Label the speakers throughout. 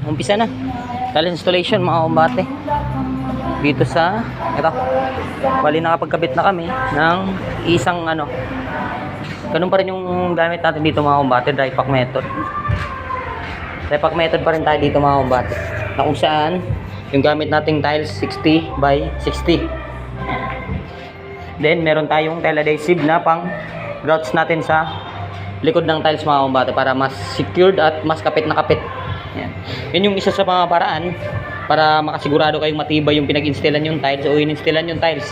Speaker 1: Umpisa na. Tile installation mga kumbate. Dito sa ito. Bali nakapagkabit na kami ng isang ganun pa rin yung gamit natin dito mga kumbate, dry pack method. Dry pack method pa rin tayo dito mga kumbate. Na kung saan yung gamit nating tiles 60 by 60. Then meron tayong tile adhesive na pang grouts natin sa likod ng tiles mga kumbate para mas secured at mas kapit na kapit. Yan. Yun yung isa sa mga paraan para makasigurado kayong matibay yung pinag-installan yung tiles o in-installan yung tiles.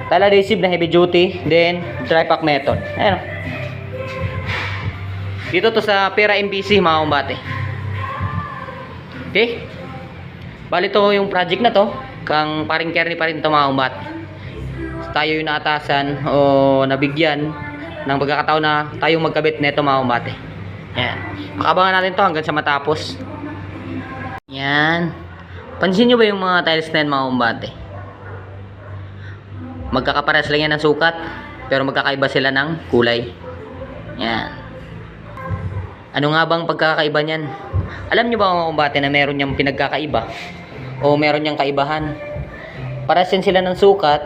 Speaker 1: Tile adhesive na heavy duty, then dry pack method. Ayan. Dito to sa Pera MPC mga kumbate. Okay? Bali to yung project na to, kang paring Kearney pa rin to mga kumbate. Tayo yung naatasan o nabigyan ng pagkakataon na tayong magkabit nito mga kumbate. Yan. Makabangan natin to hanggang sa matapos. Yan. Pansin nyo ba yung mga tiles na yan mga kumbate? Magkakapares lang yan ng sukat, pero magkakaiba sila ng kulay. Yan. Ano nga bang pagkakaiba niyan? Alam nyo ba mga kumbate na meron niyang pinagkakaiba? O meron niyang kaibahan? Pares yan sila ng sukat,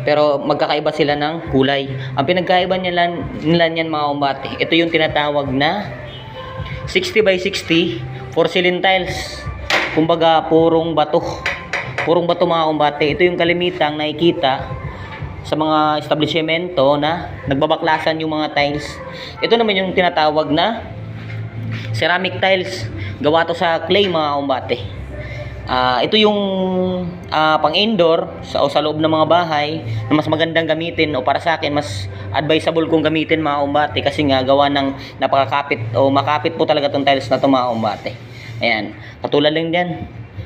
Speaker 1: pero magkakaiba sila ng kulay. Ang pinagkaiba nila niyan mga kumbate, ito yung tinatawag na 60 by 60 porcelain tiles. Kumbaga purong bato. Purong bato mga kumbate. Ito yung kalimitang nakikita sa mga establishmento na nagbabaklasan yung mga tiles. Ito naman yung tinatawag na ceramic tiles. Gawa to sa clay mga kumbate. Ito yung pang indoor o sa loob ng mga bahay na mas magandang gamitin, o para sa akin mas advisable kong gamitin mga kumbate, kasi nga gawa ng napakakapit o makapit po talaga tong tiles na to mga kumbate. Ayan, katulad lang yan.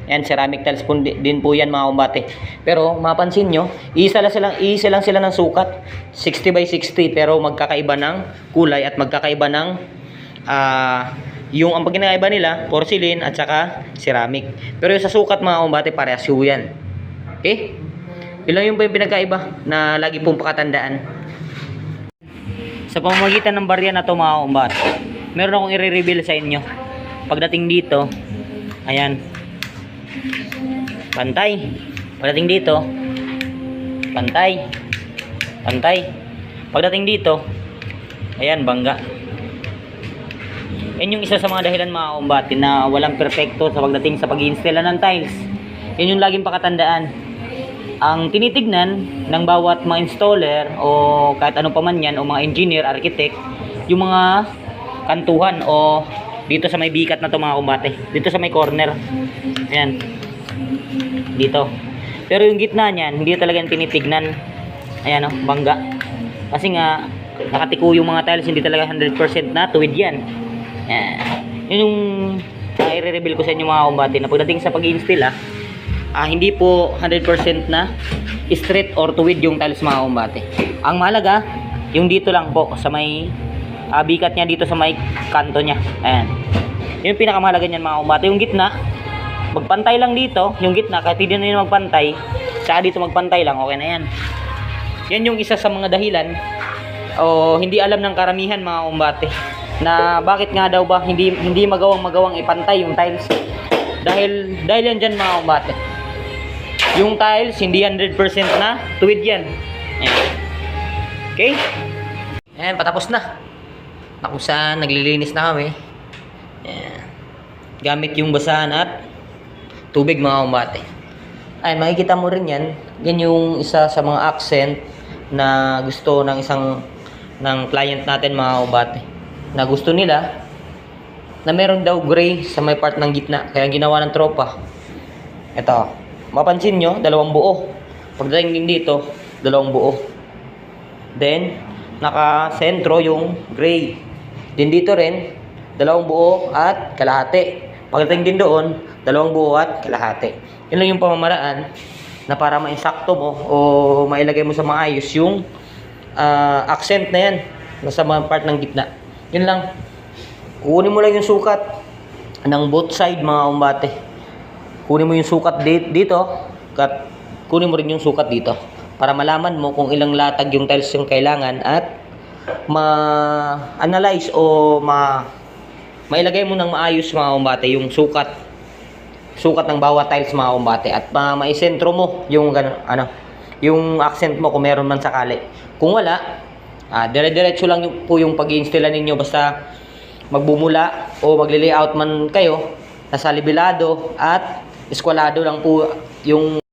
Speaker 1: Ayan, ceramic tiles po din po yan mga kumbate. Pero mapansin nyo, isa lang sila ng sukat, 60 by 60, pero magkakaiba ng kulay at magkakaiba ng yung ang pagkinaiba nila, porcelain at saka ceramic. Pero yung sa sukat mga kumbate, parehas yan. Okay? Ilang yung pinagkaiba na lagi pong pakatandaan. Sa pamamagitan ng barya na to mga kumbate, meron akong i-reveal sa inyo. Pagdating dito, ayan, pantay. Pagdating dito, pantay. Pantay. Pagdating dito, ayan, bangga. Yan yung isa sa mga dahilan mga kumbate na walang perfecto sa pagdating sa pag-i-install ng tiles. Yan yung laging pakatandaan. Ang tinitignan ng bawat mga installer o kahit ano pa man yan, o mga engineer, architect, yung mga kantuhan o dito sa may bikat na to mga kumbate. Dito sa may corner. Ayan. Dito. Pero yung gitna niyan, hindi talaga yung tinitignan. Ayan o, bangga. Kasi nga, nakatiko yung mga tiles, hindi talaga 100% na tuwid yan. Yan. Yun yung i-reveal ko sa inyo mga kumbate na pagdating sa pag-i-install hindi po 100% na straight or tuwid yung tiles mga kumbate. Ang mahalaga, yung dito lang po sa may bikat niya, dito sa may kanto niya. Ayan. Yun yung pinakamahalaga niyan mga kumbate. Yung gitna, magpantay lang dito. Yung gitna, kahit hindi na yun magpantay, saka dito magpantay lang, okay na yan. Yan yung isa sa mga dahilan o hindi alam ng karamihan mga kumbate na bakit nga daw ba hindi magawang ipantay yung tiles. Dahil yan dyan mga kumbate. Yung tiles hindi 100% na tuwid yan. Ayan. Okay? Ayan, patapos na. Kung saan naglilinis na kami. Ayan. Gamit yung basahan at tubig mga kumbate. Ay, makikita mo rin yan. Yan yung isa sa mga accent na gusto ng client natin mga kumbate. Na gusto nila na meron daw gray sa may part ng gitna, kaya ginawa ng tropa. Ito, mapansin nyo, dalawang buo. Pagdating din dito, dalawang buo. Then naka-sentro yung gray. Din dito rin, dalawang buo at kalahati. Pagdating din doon, dalawang buo at kalahati. Yun lang yung pamamaraan na para ma-insakto mo o mailagay mo sa maayos yung accent na yan nasa mga part ng gitna. Yun lang. Kunin mo lang yung sukat ng both side mga kumbate. Kunin mo yung sukat dito at kunin mo rin yung sukat dito para malaman mo kung ilang latag yung tiles yung kailangan at ma-analyze o mailagay mo ng maayos mga kumbate yung sukat ng bawat tiles mga kumbate at maisentro mo yung yung accent mo kung meron man sakali. Kung wala, dire-diretso lang po yung pag-i-install ninyo basta magbumula o magle-layout man kayo, nasa libilado at eskwalado lang po yung